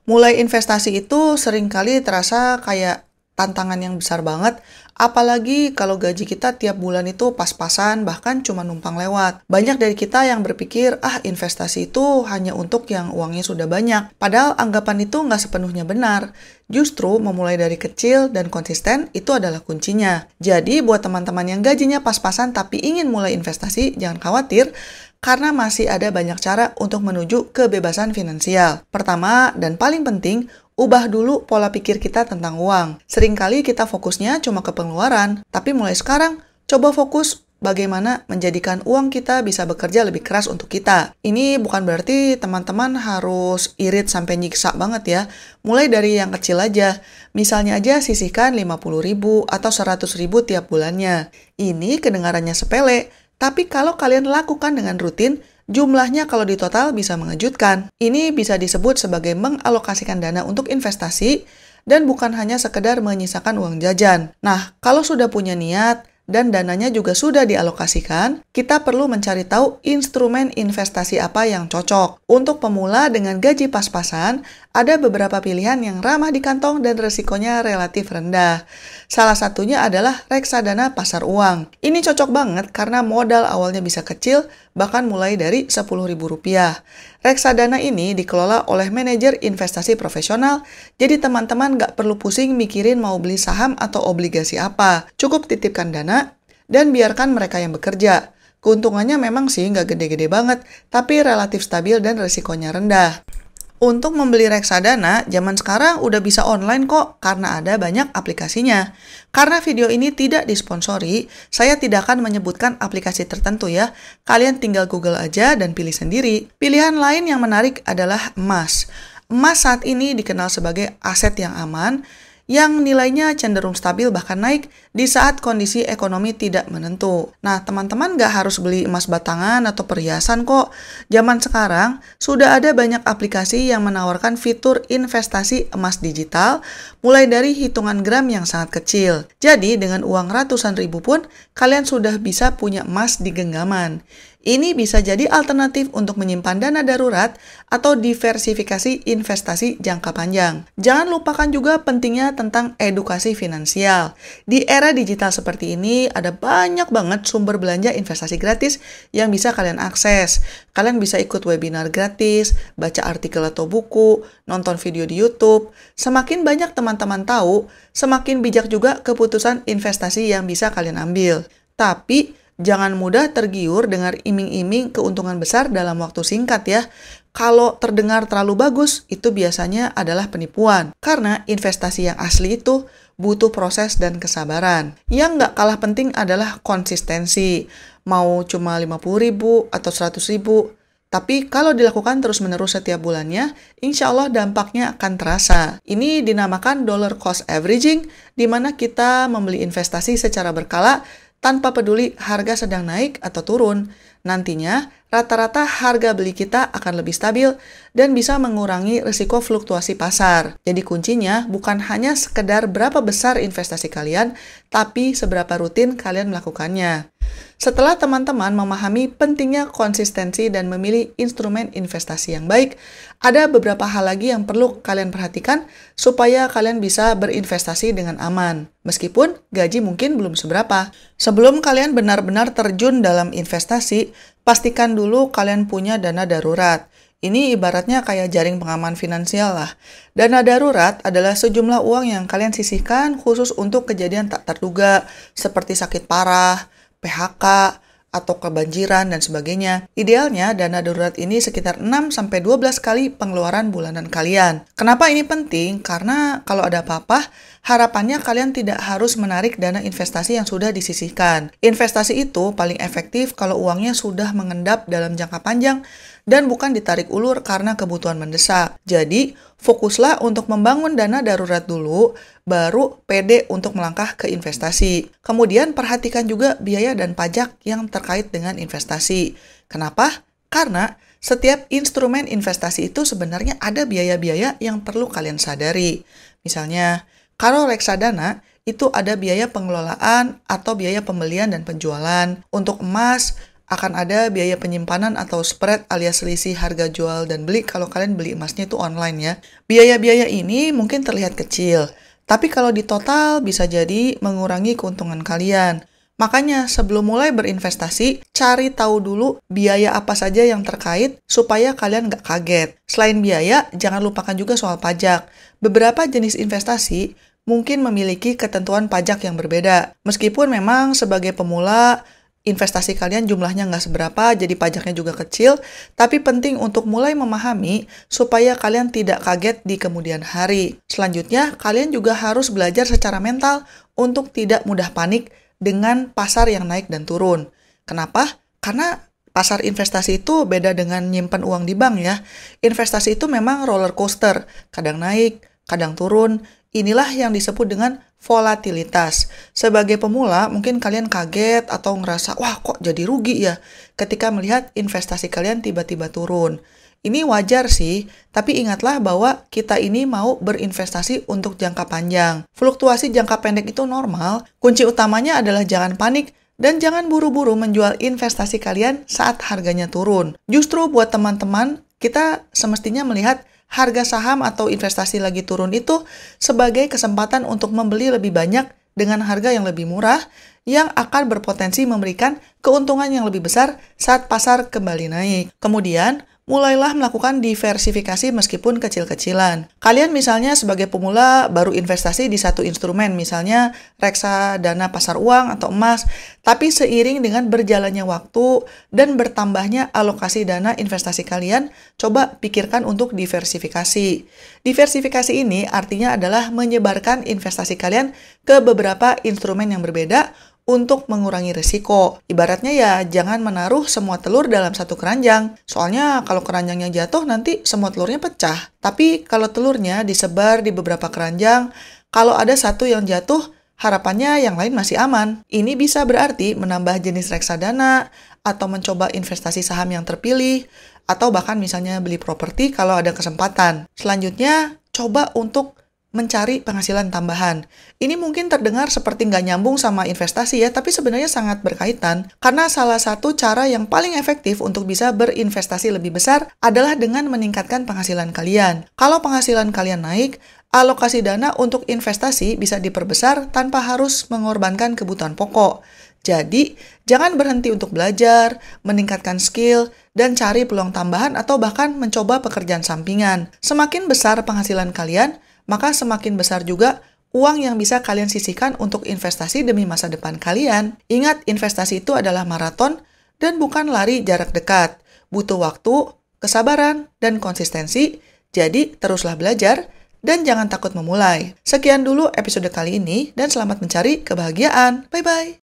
Mulai investasi itu seringkali terasa kayak tantangan yang besar banget, apalagi kalau gaji kita tiap bulan itu pas-pasan, bahkan cuma numpang lewat. Banyak dari kita yang berpikir, investasi itu hanya untuk yang uangnya sudah banyak. Padahal anggapan itu nggak sepenuhnya benar. Justru memulai dari kecil dan konsisten itu adalah kuncinya. Jadi buat teman-teman yang gajinya pas-pasan tapi ingin mulai investasi, jangan khawatir, karena masih ada banyak cara untuk menuju kebebasan finansial. Pertama dan paling penting, ubah dulu pola pikir kita tentang uang. Seringkali kita fokusnya cuma ke pengeluaran, tapi mulai sekarang coba fokus bagaimana menjadikan uang kita bisa bekerja lebih keras untuk kita. Ini bukan berarti teman-teman harus irit sampai nyiksa banget ya. Mulai dari yang kecil aja. Misalnya aja sisihkan 50.000 atau 100.000 tiap bulannya. Ini kedengarannya sepele, tapi kalau kalian lakukan dengan rutin, jumlahnya kalau ditotal bisa mengejutkan. Ini bisa disebut sebagai mengalokasikan dana untuk investasi dan bukan hanya sekedar menyisakan uang jajan. Nah, kalau sudah punya niat dan dananya juga sudah dialokasikan, kita perlu mencari tahu instrumen investasi apa yang cocok. Untuk pemula dengan gaji pas-pasan, ada beberapa pilihan yang ramah di kantong dan resikonya relatif rendah. Salah satunya adalah reksadana pasar uang. Ini cocok banget karena modal awalnya bisa kecil, bahkan mulai dari Rp10.000. Reksadana ini dikelola oleh manajer investasi profesional, jadi teman-teman nggak perlu pusing mikirin mau beli saham atau obligasi apa. Cukup titipkan dana dan biarkan mereka yang bekerja. Keuntungannya memang sih nggak gede-gede banget, tapi relatif stabil dan resikonya rendah. Untuk membeli reksadana, zaman sekarang udah bisa online kok karena ada banyak aplikasinya. Karena video ini tidak disponsori, saya tidak akan menyebutkan aplikasi tertentu ya. Kalian tinggal Google aja dan pilih sendiri. Pilihan lain yang menarik adalah emas. Emas saat ini dikenal sebagai aset yang aman, yang nilainya cenderung stabil bahkan naik di saat kondisi ekonomi tidak menentu. Nah, teman-teman nggak harus beli emas batangan atau perhiasan kok. Zaman sekarang, sudah ada banyak aplikasi yang menawarkan fitur investasi emas digital, mulai dari hitungan gram yang sangat kecil. Jadi, dengan uang ratusan ribu pun, kalian sudah bisa punya emas di genggaman. Ini bisa jadi alternatif untuk menyimpan dana darurat atau diversifikasi investasi jangka panjang. Jangan lupakan juga pentingnya tentang edukasi finansial. Di era digital seperti ini, ada banyak banget sumber belanja investasi gratis yang bisa kalian akses. Kalian bisa ikut webinar gratis, baca artikel atau buku, nonton video di YouTube. Semakin banyak teman-teman tahu, semakin bijak juga keputusan investasi yang bisa kalian ambil. Tapi, jangan mudah tergiur dengan iming-iming keuntungan besar dalam waktu singkat ya. Kalau terdengar terlalu bagus, itu biasanya adalah penipuan. Karena investasi yang asli itu butuh proses dan kesabaran. Yang nggak kalah penting adalah konsistensi. Mau cuma 50.000 atau 100.000. Tapi kalau dilakukan terus-menerus setiap bulannya, insya Allah dampaknya akan terasa. Ini dinamakan dollar cost averaging, di mana kita membeli investasi secara berkala tanpa peduli harga sedang naik atau turun. Nantinya, rata-rata harga beli kita akan lebih stabil dan bisa mengurangi risiko fluktuasi pasar. Jadi kuncinya bukan hanya sekedar berapa besar investasi kalian, tapi seberapa rutin kalian melakukannya. Setelah teman-teman memahami pentingnya konsistensi dan memilih instrumen investasi yang baik, ada beberapa hal lagi yang perlu kalian perhatikan supaya kalian bisa berinvestasi dengan aman. Meskipun gaji mungkin belum seberapa. Sebelum kalian benar-benar terjun dalam investasi, pastikan dulu kalian punya dana darurat. Ini ibaratnya kayak jaring pengaman finansial lah. Dana darurat adalah sejumlah uang yang kalian sisihkan khusus untuk kejadian tak terduga, seperti sakit parah, PHK, atau kebanjiran, dan sebagainya. Idealnya, dana darurat ini sekitar 6-12 kali pengeluaran bulanan kalian. Kenapa ini penting? Karena kalau ada apa-apa, harapannya kalian tidak harus menarik dana investasi yang sudah disisihkan. Investasi itu paling efektif kalau uangnya sudah mengendap dalam jangka panjang dan bukan ditarik ulur karena kebutuhan mendesak. Jadi, fokuslah untuk membangun dana darurat dulu, baru pede untuk melangkah ke investasi. Kemudian perhatikan juga biaya dan pajak yang terkait dengan investasi. Kenapa? Karena setiap instrumen investasi itu sebenarnya ada biaya-biaya yang perlu kalian sadari. Misalnya, kalau reksadana, itu ada biaya pengelolaan atau biaya pembelian dan penjualan. Untuk emas, akan ada biaya penyimpanan atau spread alias selisih harga jual dan beli kalau kalian beli emasnya itu online ya. Biaya-biaya ini mungkin terlihat kecil, tapi kalau di total bisa jadi mengurangi keuntungan kalian. Makanya sebelum mulai berinvestasi, cari tahu dulu biaya apa saja yang terkait supaya kalian nggak kaget. Selain biaya, jangan lupakan juga soal pajak. Beberapa jenis investasi mungkin memiliki ketentuan pajak yang berbeda. Meskipun memang sebagai pemula, investasi kalian jumlahnya nggak seberapa, jadi pajaknya juga kecil, tapi penting untuk mulai memahami supaya kalian tidak kaget di kemudian hari. Selanjutnya, kalian juga harus belajar secara mental untuk tidak mudah panik dengan pasar yang naik dan turun. Kenapa? Karena pasar investasi itu beda dengan nyimpen uang di bank ya. Investasi itu memang roller coaster, kadang naik, kadang turun. Inilah yang disebut dengan volatilitas. Sebagai pemula, mungkin kalian kaget atau ngerasa, wah kok jadi rugi ya ketika melihat investasi kalian tiba-tiba turun. Ini wajar sih, tapi ingatlah bahwa kita ini mau berinvestasi untuk jangka panjang. Fluktuasi jangka pendek itu normal, kunci utamanya adalah jangan panik dan jangan buru-buru menjual investasi kalian saat harganya turun. Justru buat teman-teman, kita semestinya melihat harga saham atau investasi lagi turun itu sebagai kesempatan untuk membeli lebih banyak dengan harga yang lebih murah yang akan berpotensi memberikan keuntungan yang lebih besar saat pasar kembali naik. Kemudian, mulailah melakukan diversifikasi meskipun kecil-kecilan. Kalian misalnya sebagai pemula baru investasi di satu instrumen, misalnya reksadana pasar uang atau emas, tapi seiring dengan berjalannya waktu dan bertambahnya alokasi dana investasi kalian, coba pikirkan untuk diversifikasi. Diversifikasi ini artinya adalah menyebarkan investasi kalian ke beberapa instrumen yang berbeda untuk mengurangi risiko. Ibaratnya ya, jangan menaruh semua telur dalam satu keranjang. Soalnya kalau keranjangnya jatuh, nanti semua telurnya pecah. Tapi kalau telurnya disebar di beberapa keranjang, kalau ada satu yang jatuh, harapannya yang lain masih aman. Ini bisa berarti menambah jenis reksadana, atau mencoba investasi saham yang terpilih, atau bahkan misalnya beli properti kalau ada kesempatan. Selanjutnya, coba untuk mencari penghasilan tambahan. Ini mungkin terdengar seperti nggak nyambung sama investasi ya, tapi sebenarnya sangat berkaitan. Karena salah satu cara yang paling efektif untuk bisa berinvestasi lebih besar adalah dengan meningkatkan penghasilan kalian. Kalau penghasilan kalian naik, alokasi dana untuk investasi bisa diperbesar tanpa harus mengorbankan kebutuhan pokok. Jadi, jangan berhenti untuk belajar, meningkatkan skill, dan cari peluang tambahan atau bahkan mencoba pekerjaan sampingan. Semakin besar penghasilan kalian, maka semakin besar juga uang yang bisa kalian sisihkan untuk investasi demi masa depan kalian. Ingat, investasi itu adalah maraton dan bukan lari jarak dekat. Butuh waktu, kesabaran, dan konsistensi, jadi teruslah belajar dan jangan takut memulai. Sekian dulu episode kali ini dan selamat mencari kebahagiaan. Bye-bye!